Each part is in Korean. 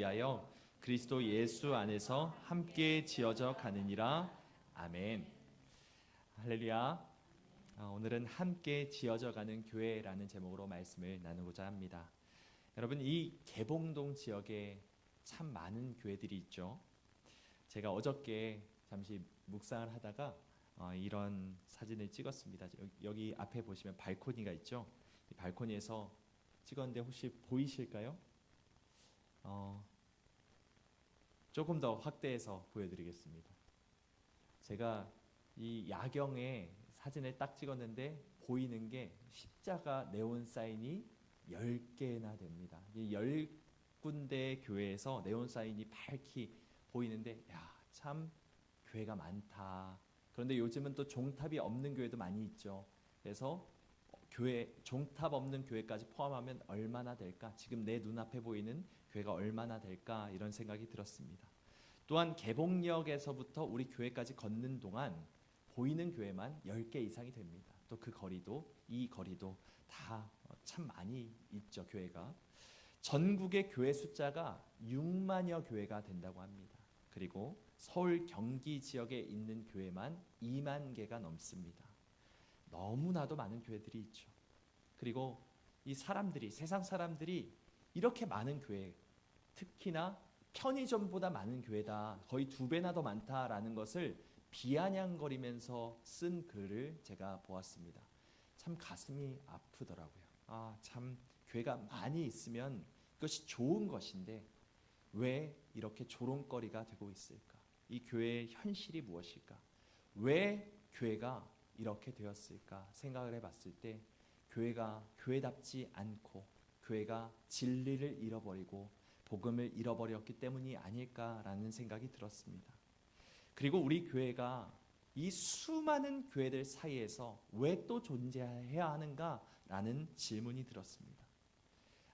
위하여 그리스도 예수 안에서 함께 지어져 가느니라. 아멘. 할렐루야. 오늘은 함께 지어져 가는 교회라는 제목으로 말씀을 나누고자 합니다. 여러분, 이 개봉동 지역에 참 많은 교회들이 있죠. 제가 어저께 잠시 묵상을 하다가 이런 사진을 찍었습니다. 여기 앞에 보시면 발코니가 있죠. 이 발코니에서 찍었는데 혹시 보이실까요? 조금 더 확대해서 보여드리겠습니다. 제가 이 야경에 사진을 딱 찍었는데 보이는 게 십자가 네온 사인이 10개나 됩니다. 이 10군데 교회에서 네온 사인이 밝히 보이는데 참 교회가 많다. 그런데 요즘은 또 종탑이 없는 교회도 많이 있죠. 그래서 교회 종탑 없는 교회까지 포함하면 얼마나 될까? 지금 내 눈앞에 보이는 교회가 얼마나 될까? 이런 생각이 들었습니다. 또한 개봉역에서부터 우리 교회까지 걷는 동안 보이는 교회만 10개 이상이 됩니다. 또 그 거리도 이 거리도 다 참 많이 있죠. 교회가 전국의 교회 숫자가 6만여 교회가 된다고 합니다. 그리고 서울 경기 지역에 있는 교회만 2만 개가 넘습니다. 너무나도 많은 교회들이 있죠. 그리고 이 사람들이, 세상 사람들이 이렇게 많은 교회, 특히나 편의점보다 많은 교회다, 거의 2배나 더 많다라는 것을 비아냥거리면서 쓴 글을 제가 보았습니다. 참 가슴이 아프더라고요. 참 교회가 많이 있으면 그것이 좋은 것인데 왜 이렇게 조롱거리가 되고 있을까? 이 교회의 현실이 무엇일까? 왜 교회가 이렇게 되었을까 생각을 해봤을 때 교회가 교회답지 않고 교회가 진리를 잃어버리고 복음을 잃어버렸기 때문이 아닐까라는 생각이 들었습니다. 그리고 우리 교회가 이 수많은 교회들 사이에서 왜 또 존재해야 하는가라는 질문이 들었습니다.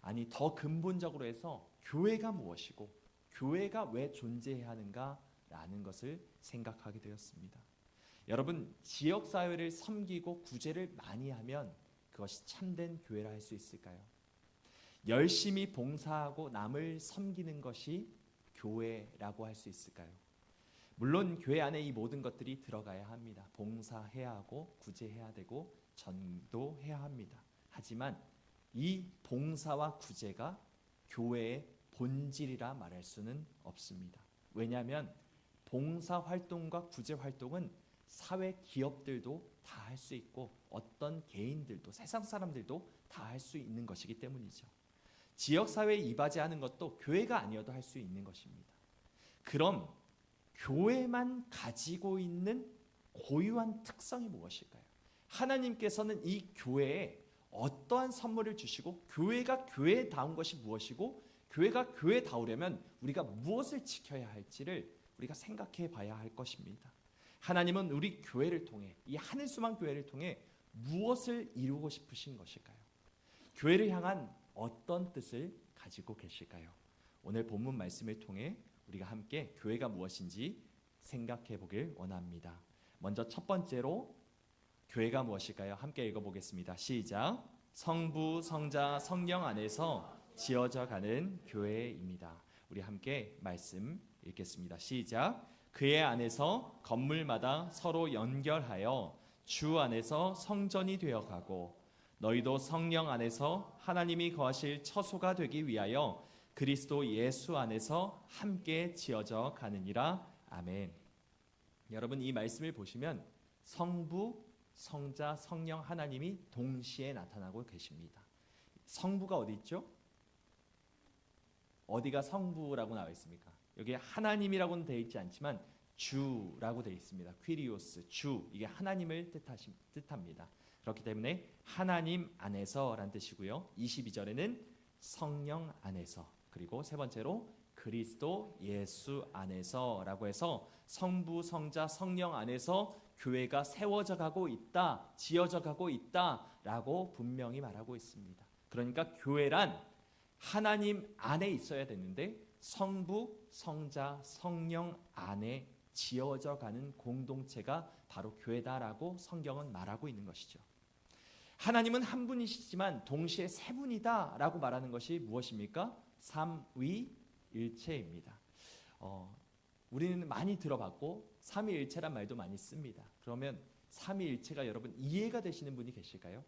아니, 더 근본적으로 해서 교회가 무엇이고 교회가 왜 존재해야 하는가라는 것을 생각하게 되었습니다. 여러분, 지역사회를 섬기고 구제를 많이 하면 그것이 참된 교회라 할 수 있을까요? 열심히 봉사하고 남을 섬기는 것이 교회라고 할 수 있을까요? 물론 교회 안에 이 모든 것들이 들어가야 합니다. 봉사해야 하고 구제해야 되고 전도해야 합니다. 하지만 이 봉사와 구제가 교회의 본질이라 말할 수는 없습니다. 왜냐하면 봉사활동과 구제활동은 사회 기업들도 다 할 수 있고 어떤 개인들도, 세상 사람들도 다 할 수 있는 것이기 때문이죠. 지역사회에 이바지하는 것도 교회가 아니어도 할 수 있는 것입니다. 그럼 교회만 가지고 있는 고유한 특성이 무엇일까요? 하나님께서는 이 교회에 어떠한 선물을 주시고 교회가 교회다운 것이 무엇이고 교회가 교회다우려면 우리가 무엇을 지켜야 할지를 우리가 생각해 봐야 할 것입니다. 하나님은 우리 교회를 통해, 이 하늘수망 교회를 통해 무엇을 이루고 싶으신 것일까요? 교회를 향한 어떤 뜻을 가지고 계실까요? 오늘 본문 말씀을 통해 우리가 함께 교회가 무엇인지 생각해 보길 원합니다. 먼저 첫 번째로 교회가 무엇일까요? 함께 읽어보겠습니다. 시작. 성부, 성자, 성령 안에서 지어져 가는 교회입니다. 우리 함께 말씀 읽겠습니다. 시작. 그의 안에서 건물마다 서로 연결하여 주 안에서 성전이 되어가고 너희도 성령 안에서 하나님이 거하실 처소가 되기 위하여 그리스도 예수 안에서 함께 지어져 가느니라. 아멘. 여러분, 이 말씀을 보시면 성부, 성자, 성령 하나님이 동시에 나타나고 계십니다. 성부가 어디 있죠? 어디가 성부라고 나와 있습니까? 여기에 하나님이라고는 되어 있지 않지만 주라고 되어 있습니다. 퀴리오스, 주, 이게 하나님을 뜻합니다. 그렇기 때문에 하나님 안에서라는 뜻이고요. 22절에는 성령 안에서, 그리고 세 번째로 그리스도 예수 안에서라고 해서 성부, 성자, 성령 안에서 교회가 세워져 가고 있다, 지어져 가고 있다라고 분명히 말하고 있습니다. 그러니까 교회란 하나님 안에 있어야 되는데 성부, 성자, 성령 안에 지어져 가는 공동체가 바로 교회다라고 성경은 말하고 있는 것이죠. 하나님은 한 분이시지만 동시에 세 분이다라고 말하는 것이 무엇입니까? 삼위 삼위일체입니다. 우리는 많이 들어봤고 삼위일체란 말도 많이 씁니다. 그러면 삼위일체가 여러분 이해가 되시는 분이 계실까요?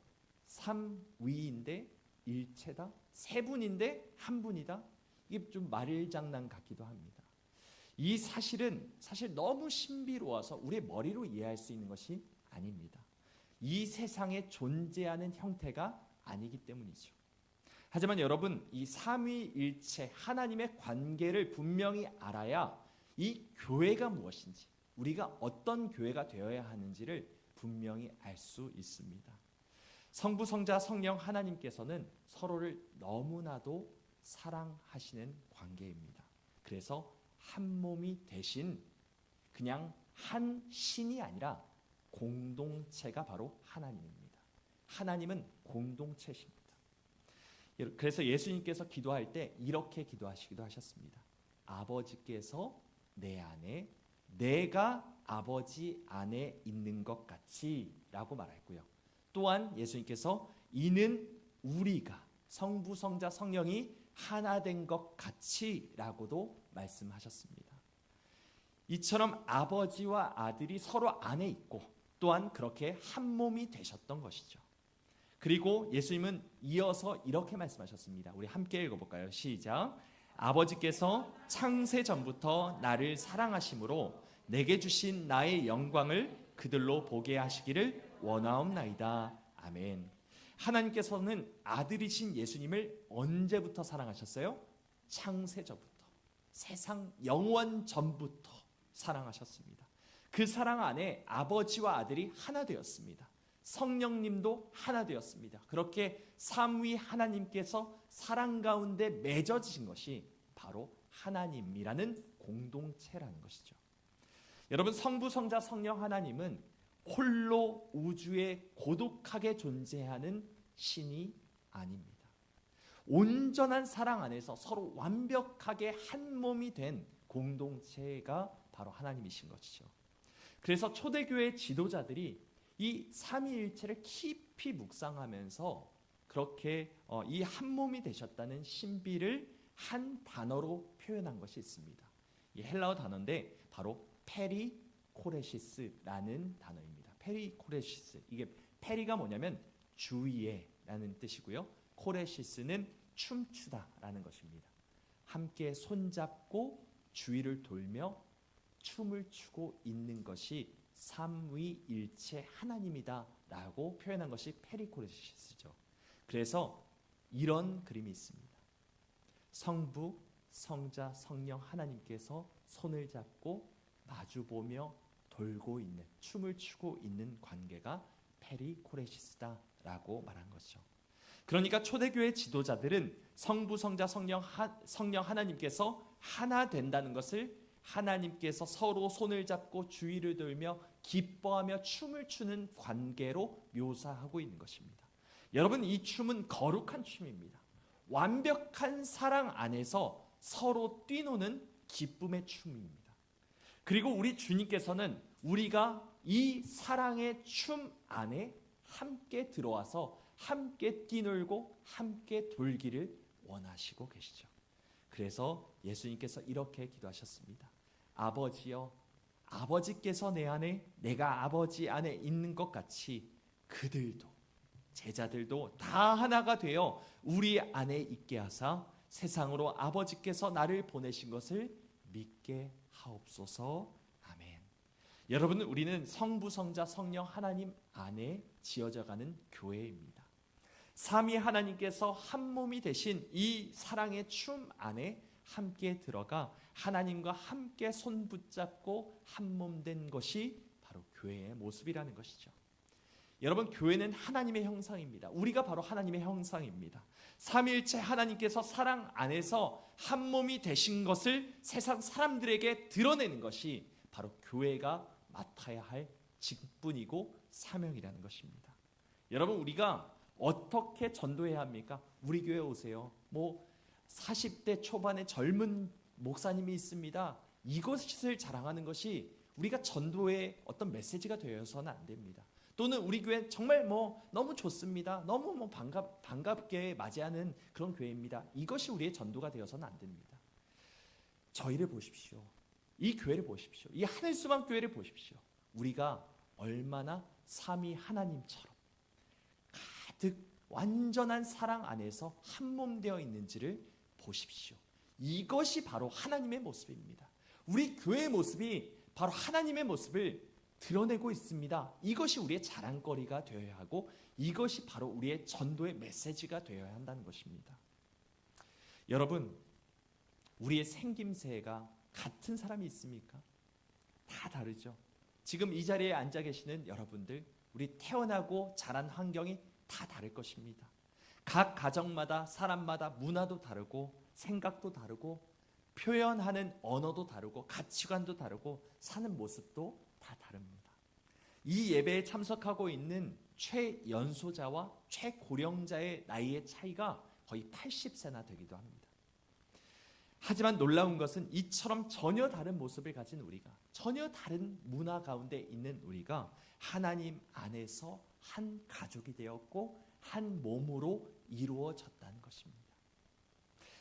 삼위인데 일체다? 세 분인데 한 분이다? 이게 좀 말장난 같기도 합니다. 이 사실은 사실 너무 신비로워서 우리의 머리로 이해할 수 있는 것이 아닙니다. 이 세상에 존재하는 형태가 아니기 때문이죠. 하지만 여러분, 이 삼위일체 하나님의 관계를 분명히 알아야 이 교회가 무엇인지, 우리가 어떤 교회가 되어야 하는지를 분명히 알 수 있습니다. 성부, 성자, 성령 하나님께서는 서로를 너무나도 사랑하시는 관계입니다. 그래서 한 몸이 되신 그냥 한 신이 아니라 공동체가 바로 하나님입니다. 하나님은 공동체십니다. 그래서 예수님께서 기도할 때 이렇게 기도하시기도 하셨습니다. 아버지께서 내 안에, 내가 아버지 안에 있는 것 같이 라고 말했고요. 또한 예수님께서 이는 우리가 성부, 성자, 성령이 하나 된 것 같이 라고도 말씀하셨습니다. 이처럼 아버지와 아들이 서로 안에 있고 또한 그렇게 한 몸이 되셨던 것이죠. 그리고 예수님은 이어서 이렇게 말씀하셨습니다. 우리 함께 읽어볼까요? 시작. 아버지께서 창세 전부터 나를 사랑하심으로 내게 주신 나의 영광을 그들로 보게 하시기를 원하옵나이다. 아멘. 하나님께서는 아들이신 예수님을 언제부터 사랑하셨어요? 창세 전부터, 세상 영원 전부터 사랑하셨습니다. 그 사랑 안에 아버지와 아들이 하나 되었습니다. 성령님도 하나 되었습니다. 그렇게 삼위 하나님께서 사랑 가운데 맺어지신 것이 바로 하나님이라는 공동체라는 것이죠. 여러분, 성부, 성자, 성령 하나님은 홀로 우주에 고독하게 존재하는 신이 아닙니다. 온전한 사랑 안에서 서로 완벽하게 한 몸이 된 공동체가 바로 하나님이신 것이죠. 그래서 초대교회 지도자들이 이 삼위일체를 깊이 묵상하면서 그렇게 이 한 몸이 되셨다는 신비를 한 단어로 표현한 것이 있습니다. 이 헬라어 단어인데 바로 페리코레시스라는 단어입니다. 페리코레시스, 이게 페리가 뭐냐면 주위에라는 뜻이고요. 코레시스는 춤추다라는 것입니다. 함께 손잡고 주위를 돌며 춤을 추고 있는 것이 삼위일체 하나님이다라고 표현한 것이 페리코레시스죠. 그래서 이런 그림이 있습니다. 성부, 성자, 성령 하나님께서 손을 잡고 마주보며 돌고 있는, 춤을 추고 있는 관계가 페리코레시스다라고 말한 것이죠. 그러니까 초대교회 지도자들은 성부, 성자, 성령 하나님께서 하나 된다는 것을 하나님께서 서로 손을 잡고 주위를 돌며 기뻐하며 춤을 추는 관계로 묘사하고 있는 것입니다. 여러분, 이 춤은 거룩한 춤입니다. 완벽한 사랑 안에서 서로 뛰노는 기쁨의 춤입니다. 그리고 우리 주님께서는 우리가 이 사랑의 춤 안에 함께 들어와서 함께 뛰놀고 함께 돌기를 원하시고 계시죠. 그래서 예수님께서 이렇게 기도하셨습니다. 아버지여, 아버지께서 내 안에, 내가 아버지 안에 있는 것 같이 그들도, 제자들도 다 하나가 되어 우리 안에 있게 하사 세상으로 아버지께서 나를 보내신 것을 믿게 하옵소서. 아멘. 여러분, 우리는 성부, 성자, 성령 하나님 안에 지어져가는 교회입니다. 삼위 하나님께서 한 몸이 되신 이 사랑의 춤 안에 함께 들어가 하나님과 함께 손 붙잡고 한 몸 된 것이 바로 교회의 모습이라는 것이죠. 여러분, 교회는 하나님의 형상입니다. 우리가 바로 하나님의 형상입니다. 삼위일체 하나님께서 사랑 안에서 한 몸이 되신 것을 세상 사람들에게 드러내는 것이 바로 교회가 맡아야 할 직분이고 사명이라는 것입니다. 여러분, 우리가 어떻게 전도해야 합니까? 우리 교회 오세요. 40대 초반의 젊은 목사님이 있습니다. 이것을 자랑하는 것이 우리가 전도의 어떤 메시지가 되어서는 안 됩니다. 또는 우리 교회 정말 너무 좋습니다. 너무 반갑게 맞이하는 그런 교회입니다. 이것이 우리의 전도가 되어서는 안 됩니다. 저희를 보십시오. 이 교회를 보십시오. 이 하늘소망 교회를 보십시오. 우리가 얼마나 삼위 하나님처럼 가득 완전한 사랑 안에서 한 몸 되어 있는지를 보십시오. 이것이 바로 하나님의 모습입니다. 우리 교회의 모습이 바로 하나님의 모습을 드러내고 있습니다. 이것이 우리의 자랑거리가 되어야 하고 이것이 바로 우리의 전도의 메시지가 되어야 한다는 것입니다. 여러분, 우리의 생김새가 같은 사람이 있습니까? 다 다르죠. 지금 이 자리에 앉아 계시는 여러분들, 우리 태어나고 자란 환경이 다 다를 것입니다. 각 가정마다 사람마다 문화도 다르고 생각도 다르고 표현하는 언어도 다르고 가치관도 다르고 사는 모습도 다 다릅니다. 이 예배에 참석하고 있는 최연소자와 최고령자의 나이의 차이가 거의 80세나 되기도 합니다. 하지만 놀라운 것은 이처럼 전혀 다른 모습을 가진 우리가, 전혀 다른 문화 가운데 있는 우리가 하나님 안에서 한 가족이 되었고 한 몸으로 이루어졌다는 것입니다.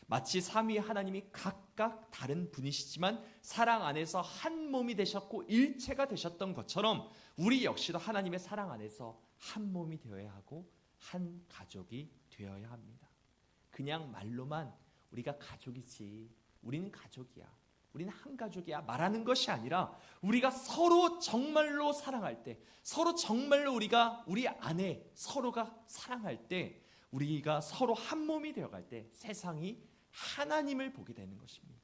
마치 삼위 하나님이 각각 다른 분이시지만 사랑 안에서 한 몸이 되셨고 일체가 되셨던 것처럼 우리 역시도 하나님의 사랑 안에서 한 몸이 되어야 하고 한 가족이 되어야 합니다. 그냥 말로만 우리가 가족이지, 우리는 가족이야, 우리는 한 가족이야 말하는 것이 아니라 우리가 서로 정말로 사랑할 때, 서로 정말로 우리가 우리 안에 서로가 사랑할 때, 우리가 서로 한 몸이 되어갈 때 세상이 하나님을 보게 되는 것입니다.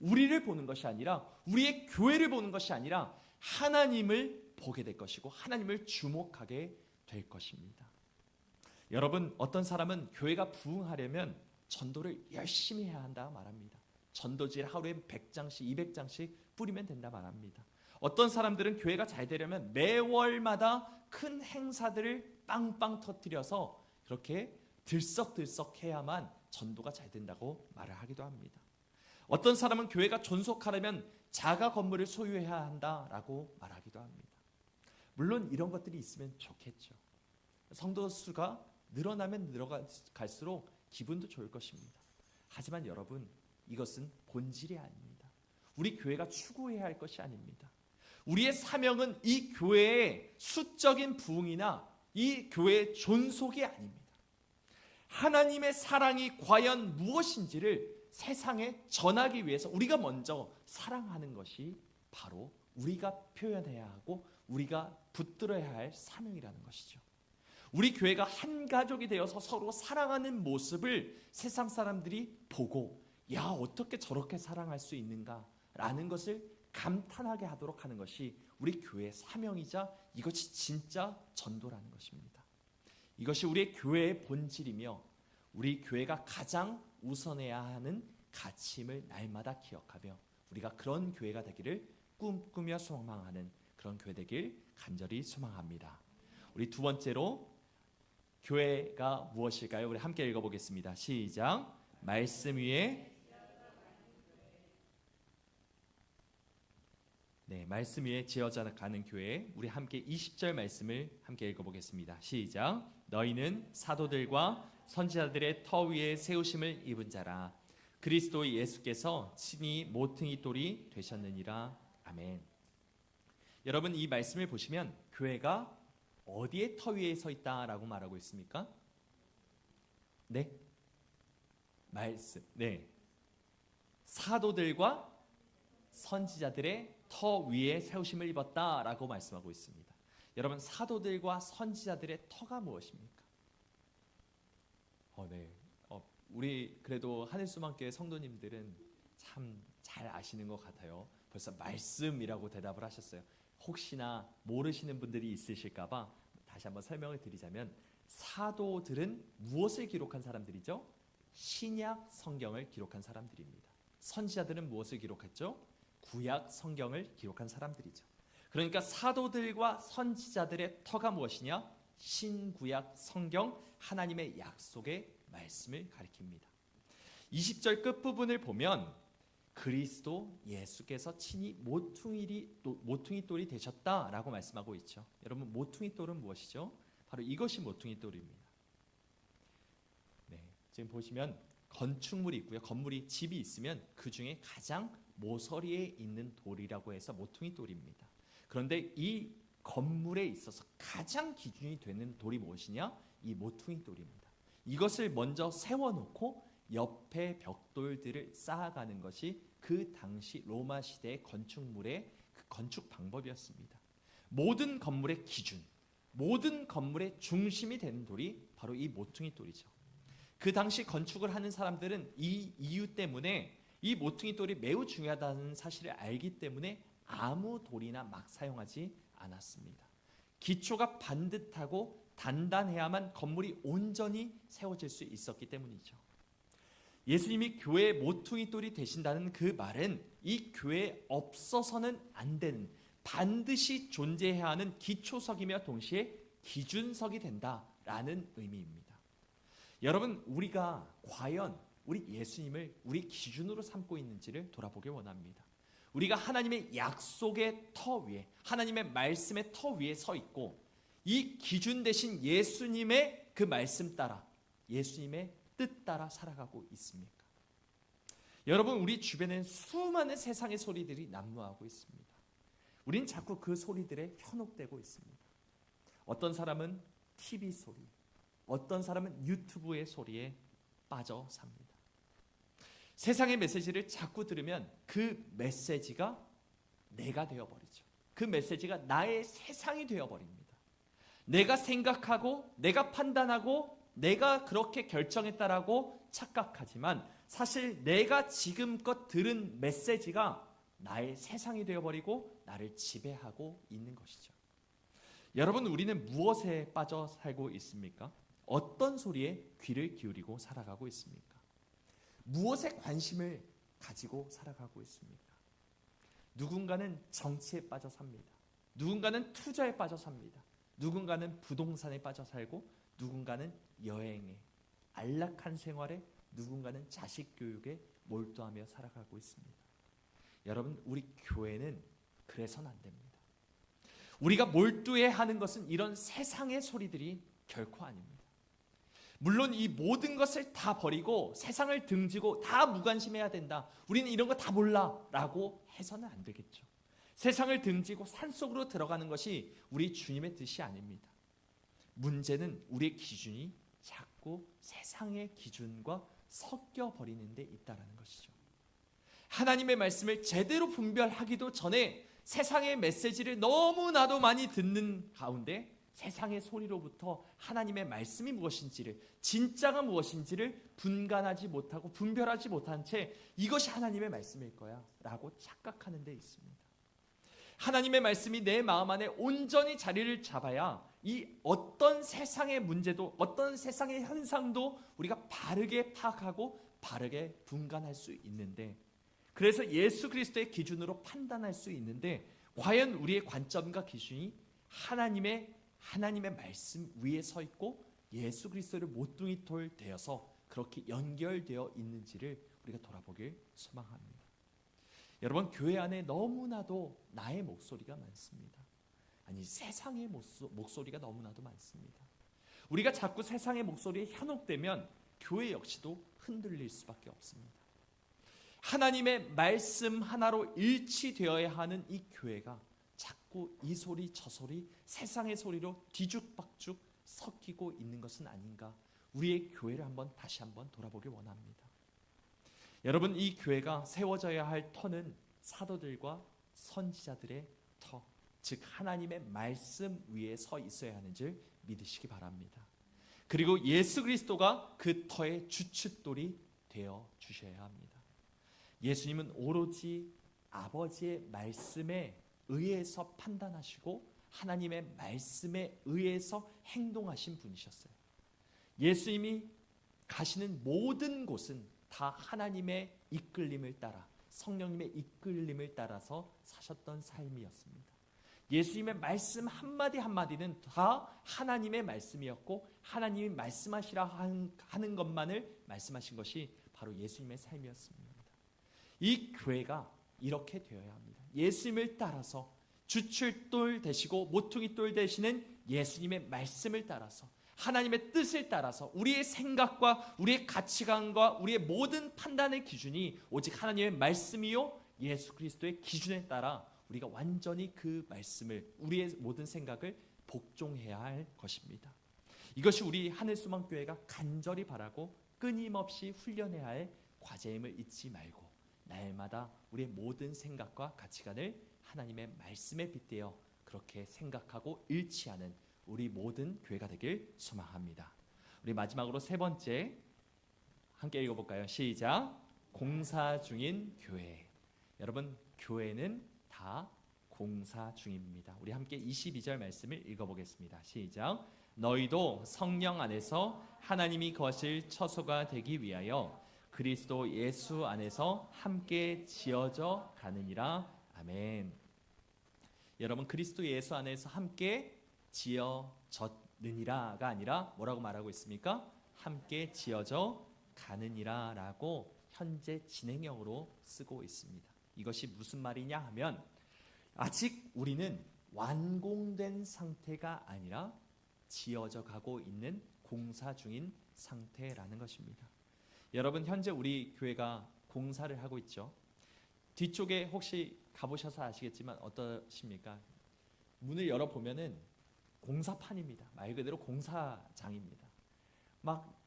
우리를 보는 것이 아니라, 우리의 교회를 보는 것이 아니라 하나님을 보게 될 것이고 하나님을 주목하게 될 것입니다. 여러분, 어떤 사람은 교회가 부흥하려면 전도를 열심히 해야 한다 말합니다. 전도지를 하루에 100장씩 200장씩 뿌리면 된다 말합니다. 어떤 사람들은 교회가 잘 되려면 매월마다 큰 행사들을 빵빵 터뜨려서 그렇게 들썩들썩 해야만 전도가 잘 된다고 말을 하기도 합니다. 어떤 사람은 교회가 존속하려면 자가 건물을 소유해야 한다라고 말하기도 합니다. 물론 이런 것들이 있으면 좋겠죠. 성도 수가 늘어나면 늘어갈수록 기분도 좋을 것입니다. 하지만 여러분, 이것은 본질이 아닙니다. 우리 교회가 추구해야 할 것이 아닙니다. 우리의 사명은 이 교회의 수적인 부흥이나 이 교회의 존속이 아닙니다. 하나님의 사랑이 과연 무엇인지를 세상에 전하기 위해서 우리가 먼저 사랑하는 것이 바로 우리가 표현해야 하고 우리가 붙들어야 할 사명이라는 것이죠. 우리 교회가 한 가족이 되어서 서로 사랑하는 모습을 세상 사람들이 보고, 야, 어떻게 저렇게 사랑할 수 있는가라는 것을 감탄하게 하도록 하는 것이 우리 교회의 사명이자 이것이 진짜 전도라는 것입니다. 이것이 우리의 교회의 본질이며 우리 교회가 가장 우선해야 하는 가치임을 날마다 기억하며 우리가 그런 교회가 되기를 꿈꾸며 소망하는 그런 교회 되길 간절히 소망합니다. 우리 두 번째로 교회가 무엇일까요? 우리 함께 읽어보겠습니다. 시작. 말씀 위에, 네, 말씀 위에 지어져 가는 교회. 우리 함께 20절 말씀을 함께 읽어보겠습니다. 시작. 너희는 사도들과 선지자들의 터 위에 세우심을 입은 자라. 그리스도 예수께서 친히 모퉁이 돌이 되셨느니라. 아멘. 여러분, 이 말씀을 보시면 교회가 어디에 터 위에 서 있다라고 말하고 있습니까? 네, 말씀. 네, 사도들과 선지자들의 터 위에 세우심을 입었다라고 말씀하고 있습니다. 여러분, 사도들과 선지자들의 터가 무엇입니까? 우리 그래도 하늘소망교회 성도님들은 참 잘 아시는 것 같아요. 벌써 말씀이라고 대답을 하셨어요. 혹시나 모르시는 분들이 있으실까봐 다시 한번 설명을 드리자면, 사도들은 무엇을 기록한 사람들이죠? 신약 성경을 기록한 사람들입니다. 선지자들은 무엇을 기록했죠? 구약 성경을 기록한 사람들이죠. 그러니까 사도들과 선지자들의 터가 무엇이냐? 신구약 성경, 하나님의 약속의 말씀을 가리킵니다. 20절 끝부분을 보면 그리스도 예수께서 친히 모퉁이 돌이 되셨다라고 말씀하고 있죠. 여러분, 모퉁이 돌은 무엇이죠? 바로 이것이 모퉁이 돌입니다. 네, 지금 보시면 건축물이 있고요. 건물이 집이 있으면 그 중에 가장 모서리에 있는 돌이라고 해서 모퉁이 돌입니다. 그런데 이 건물에 있어서 가장 기준이 되는 돌이 무엇이냐? 이 모퉁이 돌입니다. 이것을 먼저 세워놓고 옆에 벽돌들을 쌓아가는 것이 그 당시 로마 시대의 건축물의 그 건축 방법이었습니다. 모든 건물의 기준, 모든 건물의 중심이 되는 돌이 바로 이 모퉁이 돌이죠. 그 당시 건축을 하는 사람들은 이 이유 때문에 이 모퉁이 돌이 매우 중요하다는 사실을 알기 때문에 아무 돌이나 막 사용하지 않았습니다. 기초가 반듯하고 단단해야만 건물이 온전히 세워질 수 있었기 때문이죠. 예수님이 교회의 모퉁이 돌이 되신다는 그 말은 이 교회에 없어서는 안 되는, 반드시 존재해야 하는 기초석이며 동시에 기준석이 된다라는 의미입니다. 여러분, 우리가 과연 우리 예수님을 우리 기준으로 삼고 있는지를 돌아보길 원합니다. 우리가 하나님의 약속의 터 위에, 하나님의 말씀의 터 위에 서 있고 이 기준 대신 예수님의 그 말씀 따라, 예수님의 뜻 따라 살아가고 있습니까? 여러분, 우리 주변엔 수많은 세상의 소리들이 난무하고 있습니다. 우린 자꾸 그 소리들에 현혹되고 있습니다. 어떤 사람은 TV 소리, 어떤 사람은 유튜브의 소리에 빠져 삽니다. 세상의 메시지를 자꾸 들으면 그 메시지가 내가 되어버리죠. 그 메시지가 나의 세상이 되어버립니다. 내가 생각하고 내가 판단하고 내가 그렇게 결정했다라고 착각하지만 사실 내가 지금껏 들은 메시지가 나의 세상이 되어버리고 나를 지배하고 있는 것이죠. 여러분, 우리는 무엇에 빠져 살고 있습니까? 어떤 소리에 귀를 기울이고 살아가고 있습니까? 무엇에 관심을 가지고 살아가고 있습니까? 누군가는 정치에 빠져 삽니다. 누군가는 투자에 빠져 삽니다. 누군가는 부동산에 빠져 살고 누군가는 여행에, 안락한 생활에, 누군가는 자식 교육에 몰두하며 살아가고 있습니다. 여러분, 우리 교회는 그래서는 안 됩니다. 우리가 몰두해야 하는 것은 이런 세상의 소리들이 결코 아닙니다. 물론 이 모든 것을 다 버리고 세상을 등지고 다 무관심해야 된다, 우리는 이런 거 다 몰라 라고 해서는 안 되겠죠. 세상을 등지고 산속으로 들어가는 것이 우리 주님의 뜻이 아닙니다. 문제는 우리의 기준이 자꾸 세상의 기준과 섞여버리는 데 있다는 것이죠. 하나님의 말씀을 제대로 분별하기도 전에 세상의 메시지를 너무나도 많이 듣는 가운데 세상의 소리로부터 하나님의 말씀이 무엇인지를, 진짜가 무엇인지를 분간하지 못하고 분별하지 못한 채 이것이 하나님의 말씀일 거야 라고 착각하는 데 있습니다. 하나님의 말씀이 내 마음 안에 온전히 자리를 잡아야 이 어떤 세상의 문제도, 어떤 세상의 현상도 우리가 바르게 파악하고 바르게 분간할 수 있는데, 그래서 예수 그리스도의 기준으로 판단할 수 있는데, 과연 우리의 관점과 기준이 하나님의 말씀 위에 서 있고 예수 그리스도를 모퉁이 돌 되어서 그렇게 연결되어 있는지를 우리가 돌아보길 소망합니다. 여러분, 교회 안에 너무나도 나의 목소리가 많습니다. 아니, 세상의 목소리가 너무나도 많습니다. 우리가 자꾸 세상의 목소리에 현혹되면 교회 역시도 흔들릴 수밖에 없습니다. 하나님의 말씀 하나로 일치되어야 하는 이 교회가 자꾸 이 소리 저 소리 세상의 소리로 뒤죽박죽 섞이고 있는 것은 아닌가, 우리의 교회를 다시 한번 돌아보길 원합니다. 여러분, 이 교회가 세워져야 할 터는 사도들과 선지자들의 터, 즉 하나님의 말씀 위에 서 있어야 하는 줄 믿으시기 바랍니다. 그리고 예수 그리스도가 그 터의 주춧돌이 되어 주셔야 합니다. 예수님은 오로지 아버지의 말씀에 의해서 판단하시고 하나님의 말씀에 의해서 행동하신 분이셨어요. 예수님이 가시는 모든 곳은 다 하나님의 이끌림을 따라, 성령님의 이끌림을 따라서 사셨던 삶이었습니다. 예수님의 말씀 한마디 한마디는 다 하나님의 말씀이었고 하나님이 말씀하시라 하는 것만을 말씀하신 것이 바로 예수님의 삶이었습니다. 이 교회가 이렇게 되어야 합니다. 예수님을 따라서 주춧돌 되시고 모퉁이돌 되시는 예수님의 말씀을 따라서 하나님의 뜻을 따라서 우리의 생각과 우리의 가치관과 우리의 모든 판단의 기준이 오직 하나님의 말씀이요 예수 그리스도의 기준에 따라 우리가 완전히 그 말씀을, 우리의 모든 생각을 복종해야 할 것입니다. 이것이 우리 하늘소망교회가 간절히 바라고 끊임없이 훈련해야 할 과제임을 잊지 말고 날마다 우리의 모든 생각과 가치관을 하나님의 말씀에 빗대어 그렇게 생각하고 일치하는 우리 모든 교회가 되길 소망합니다. 우리 마지막으로 세 번째 함께 읽어볼까요? 시작. 공사 중인 교회. 여러분, 교회는 다 공사 중입니다. 우리 함께 22절 말씀을 읽어보겠습니다. 시작. 너희도 성령 안에서 하나님이 거하실 처소가 되기 위하여 그리스도 예수 안에서 함께 지어져 가느니라. 아멘. 여러분, 그리스도 예수 안에서 함께 지어졌느니라가 아니라 뭐라고 말하고 있습니까? 함께 지어져 가느니라 라고 현재 진행형으로 쓰고 있습니다. 이것이 무슨 말이냐 하면 아직 우리는 완공된 상태가 아니라 지어져 가고 있는 공사 중인 상태라는 것입니다. 여러분, 현재 우리 교회가 공사를 하고 있죠. 뒤쪽에 혹시 가보셔서 아시겠지만 어떠십니까? 문을 열어보면은 공사판입니다. 말 그대로 공사장입니다. 막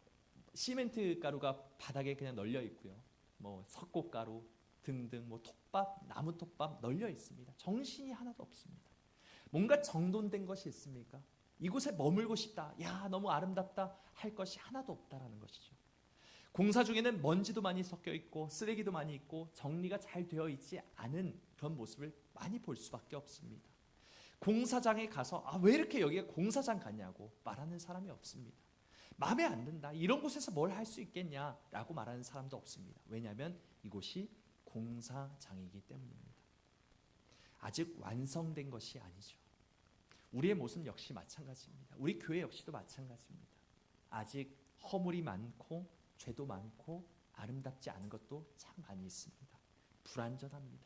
시멘트 가루가 바닥에 그냥 널려 있고요. 뭐 석고가루 등등 뭐 톱밥, 나무 톱밥 널려 있습니다. 정신이 하나도 없습니다. 뭔가 정돈된 것이 있습니까? 이곳에 머물고 싶다. 야, 너무 아름답다 할 것이 하나도 없다라는 것이죠. 공사 중에는 먼지도 많이 섞여 있고 쓰레기도 많이 있고 정리가 잘 되어 있지 않은 그런 모습을 많이 볼 수밖에 없습니다. 공사장에 가서 왜 이렇게 여기가 공사장 같냐고 말하는 사람이 없습니다. 마음에 안 든다. 이런 곳에서 뭘 할 수 있겠냐라고 말하는 사람도 없습니다. 왜냐하면 이곳이 공사장이기 때문입니다. 아직 완성된 것이 아니죠. 우리의 모습 역시 마찬가지입니다. 우리 교회 역시도 마찬가지입니다. 아직 허물이 많고 죄도 많고 아름답지 않은 것도 참 많이 있습니다. 불완전합니다.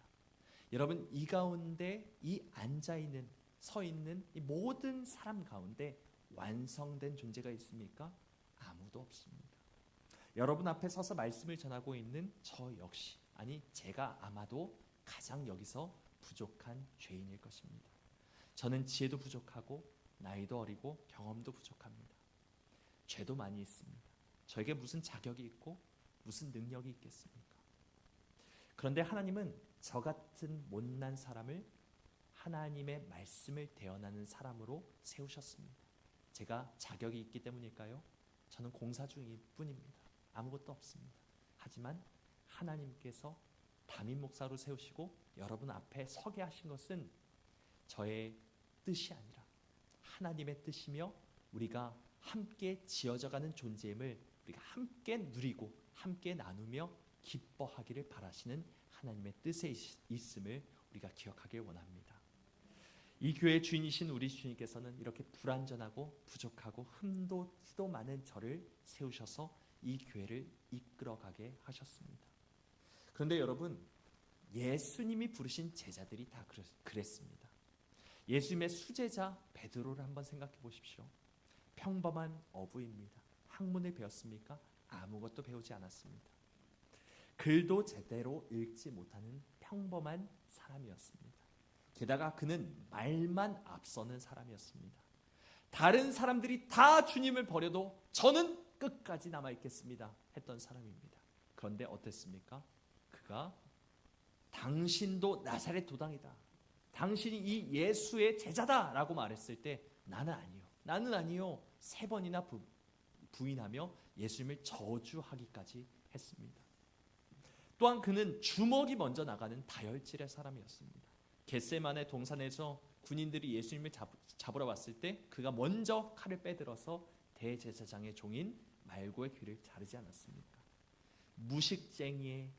여러분, 이 가운데 이 앉아있는, 서있는 이 모든 사람 가운데 완성된 존재가 있습니까? 아무도 없습니다. 여러분 앞에 서서 말씀을 전하고 있는 저 역시, 아니 제가 아마도 가장 여기서 부족한 죄인일 것입니다. 저는 지혜도 부족하고 나이도 어리고 경험도 부족합니다. 죄도 많이 있습니다. 저에게 무슨 자격이 있고 무슨 능력이 있겠습니까? 그런데 하나님은 저 같은 못난 사람을 하나님의 말씀을 대언하는 사람으로 세우셨습니다. 제가 자격이 있기 때문일까요? 저는 공사 중일 뿐입니다. 아무것도 없습니다. 하지만 하나님께서 담임 목사로 세우시고 여러분 앞에 서게 하신 것은 저의 뜻이 아니라 하나님의 뜻이며 우리가 함께 지어져가는 존재임을 우리가 함께 누리고 함께 나누며 기뻐하기를 바라시는 하나님의 뜻에 있음을 우리가 기억하길 원합니다. 이 교회의 주인이신 우리 주님께서는 이렇게 불완전하고 부족하고 흠도 티도 많은 저를 세우셔서 이 교회를 이끌어가게 하셨습니다. 그런데 여러분, 예수님이 부르신 제자들이 다 그랬습니다. 예수님의 수제자 베드로를 한번 생각해 보십시오. 평범한 어부입니다. 학문을 배웠습니까? 아무것도 배우지 않았습니다. 글도 제대로 읽지 못하는 평범한 사람이었습니다. 게다가 그는 말만 앞서는 사람이었습니다. 다른 사람들이 다 주님을 버려도 저는 끝까지 남아있겠습니다 했던 사람입니다. 그런데 어땠습니까? 그가 당신도 나사렛 도당이다, 당신이 이 예수의 제자다라고 말했을 때 나는 아니요 3번이나 부인하며 예수님을 저주하기까지 했습니다. 또한 그는 주먹이 먼저 나가는 다혈질의 사람이었습니다. 겟세마네 동산에서 군인들이 예수님을 잡으러 왔을 때 그가 먼저 칼을 빼들어서 대제사장의 종인 말고의 귀를 자르지 않았습니까? 무식쟁이의,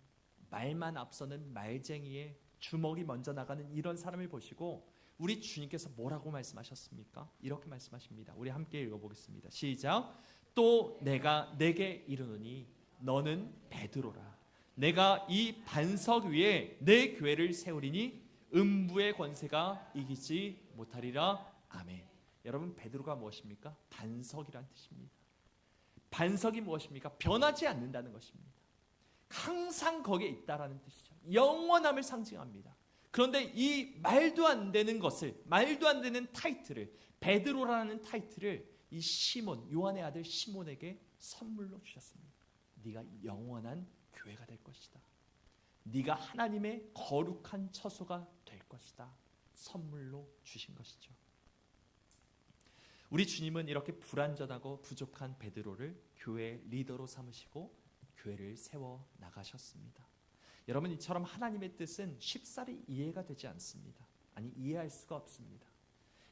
말만 앞서는 말쟁이의, 주먹이 먼저 나가는 이런 사람을 보시고 우리 주님께서 뭐라고 말씀하셨습니까? 이렇게 말씀하십니다. 우리 함께 읽어보겠습니다. 시작. 또 내가 내게 이르노니 너는 베드로라. 내가 이 반석 위에 내 교회를 세우리니 음부의 권세가 이기지 못하리라. 아멘. 여러분, 베드로가 무엇입니까? 반석이란 뜻입니다. 반석이 무엇입니까? 변하지 않는다는 것입니다. 항상 거기에 있다라는 뜻이죠. 영원함을 상징합니다. 그런데 이 말도 안 되는 것을, 말도 안 되는 타이틀을, 베드로라는 타이틀을 이 시몬, 요한의 아들 시몬에게 선물로 주셨습니다. 네가 영원한 교회가 될 것이다. 네가 하나님의 거룩한 처소가 될 것이다. 선물로 주신 것이죠. 우리 주님은 이렇게 불완전하고 부족한 베드로를 교회의 리더로 삼으시고 교회를 세워 나가셨습니다. 여러분, 이처럼 하나님의 뜻은 쉽사리 이해가 되지 않습니다. 아니, 이해할 수가 없습니다.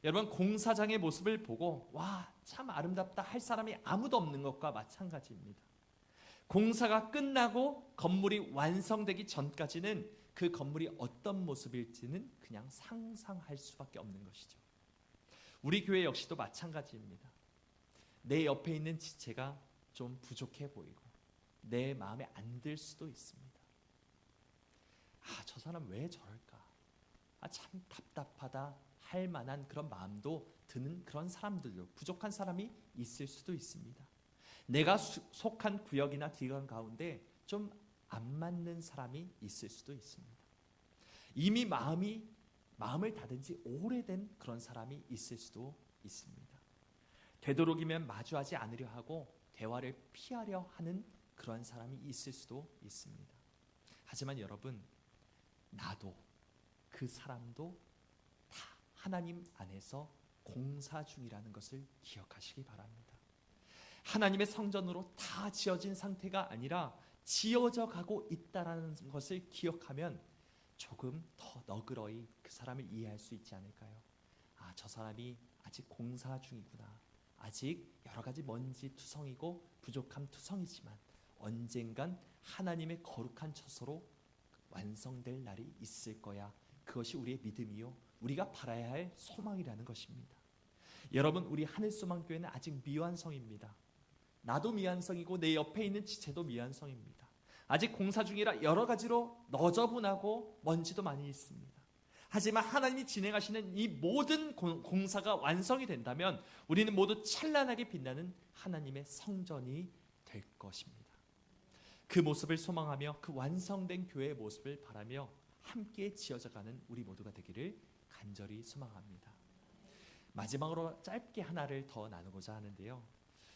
여러분, 공사장의 모습을 보고 와, 참 아름답다 할 사람이 아무도 없는 것과 마찬가지입니다. 공사가 끝나고 건물이 완성되기 전까지는 그 건물이 어떤 모습일지는 그냥 상상할 수밖에 없는 것이죠. 우리 교회 역시도 마찬가지입니다. 내 옆에 있는 지체가 좀 부족해 보이고 내 마음에 안 들 수도 있습니다. 저 사람 왜 저럴까? 참 답답하다 할 만한 그런 마음도 드는 그런 사람들도, 부족한 사람이 있을 수도 있습니다. 내가 속한 구역이나 기관 가운데 좀 안 맞는 사람이 있을 수도 있습니다. 이미 마음을 닫은 지 오래된 그런 사람이 있을 수도 있습니다. 되도록이면 마주하지 않으려 하고 대화를 피하려 하는 그런 사람이 있을 수도 있습니다. 하지만 여러분, 나도 그 사람도 다 하나님 안에서 공사 중이라는 것을 기억하시기 바랍니다. 하나님의 성전으로 다 지어진 상태가 아니라 지어져 가고 있다는 것을 기억하면 조금 더 너그러이 그 사람을 이해할 수 있지 않을까요? 저 사람이 아직 공사 중이구나. 아직 여러 가지 먼지 투성이고 부족함 투성이지만 언젠간 하나님의 거룩한 처소로 완성될 날이 있을 거야. 그것이 우리의 믿음이요, 우리가 바라야 할 소망이라는 것입니다. 여러분, 우리 하늘소망교회는 아직 미완성입니다. 나도 미완성이고 내 옆에 있는 지체도 미완성입니다. 아직 공사 중이라 여러 가지로 너저분하고 먼지도 많이 있습니다. 하지만 하나님이 진행하시는 이 모든 공사가 완성이 된다면 우리는 모두 찬란하게 빛나는 하나님의 성전이 될 것입니다. 그 모습을 소망하며 그 완성된 교회의 모습을 바라며 함께 지어져가는 우리 모두가 되기를 간절히 소망합니다. 마지막으로 짧게 하나를 더 나누고자 하는데요.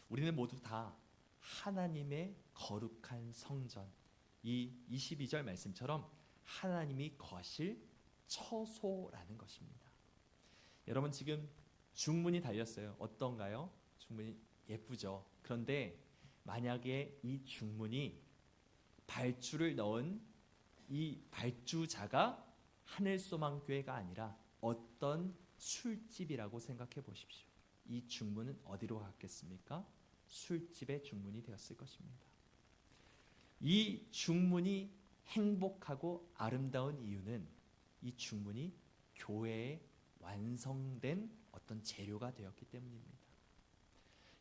우리는 모두 다 하나님의 거룩한 성전, 이 22절 말씀처럼 하나님이 거하실 처소라는 것입니다. 여러분, 지금 중문이 달렸어요. 어떤가요? 중문이 예쁘죠. 그런데 만약에 이 중문이 발주를 넣은 이 발주자가 하늘소망교회가 아니라 어떤 술집이라고 생각해 보십시오. 이 중문은 어디로 갔겠습니까? 술집의 중문이 되었을 것입니다. 이 중문이 행복하고 아름다운 이유는 이 중문이 교회에 완성된 어떤 재료가 되었기 때문입니다.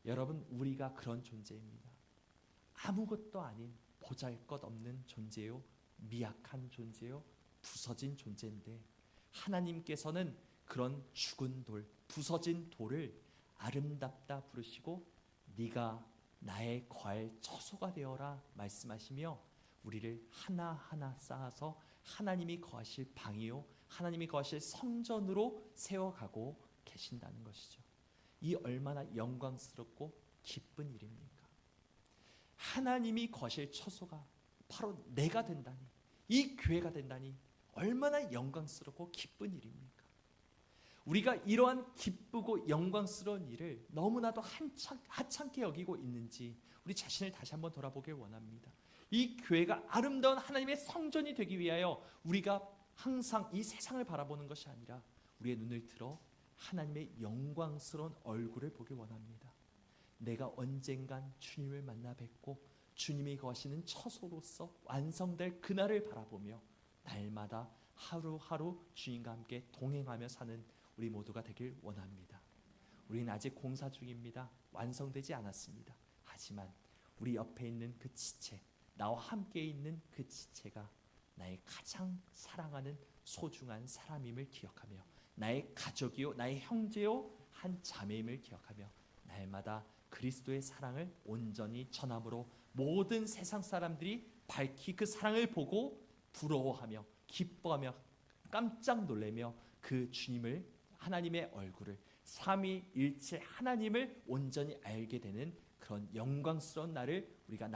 여러분, 우리가 그런 존재입니다. 아무것도 아닌 보잘것없는 존재요, 미약한 존재요, 부서진 존재인데 하나님께서는 그런 죽은 돌, 부서진 돌을 아름답다 부르시고 네가 나의 거할 처소가 되어라 말씀하시며 우리를 하나하나 쌓아서 하나님이 거하실 방이요, 하나님이 거하실 성전으로 세워가고 계신다는 것이죠. 이 얼마나 영광스럽고 기쁜 일입니까? 하나님이 거하실 처소가 바로 내가 된다니, 이 교회가 된다니 얼마나 영광스럽고 기쁜 일입니까? 우리가 이러한 기쁘고 영광스러운 일을 너무나도 하찮게 여기고 있는지 우리 자신을 다시 한번 돌아보길 원합니다. 이 교회가 아름다운 하나님의 성전이 되기 위하여 우리가 항상 이 세상을 바라보는 것이 아니라 우리의 눈을 들어 하나님의 영광스러운 얼굴을 보길 원합니다. 내가 언젠간 주님을 만나 뵙고 주님이 거하시는 처소로서 완성될 그날을 바라보며 날마다 하루하루 주님과 함께 동행하며 사는 우리 모두가 되길 원합니다. 우리는 아직 공사 중입니다. 완성되지 않았습니다. 하지만 우리 옆에 있는 그 지체, 나와 함께 있는 그 지체가 나의 가장 사랑하는 소중한 사람임을 기억하며 나의 가족이요 나의 형제요 한 자매임을 기억하며 날마다 그리스도의 사랑을 온전히 전함으로 모든 세상 사람들이 밝히 그 사랑을 보고 부러워하며 기뻐하며 깜짝 놀라며 그 주님을 하나님의 얼굴을 삼위일체 하나님을 온전히 알게 되는 그런 영광스러운 날을 우리가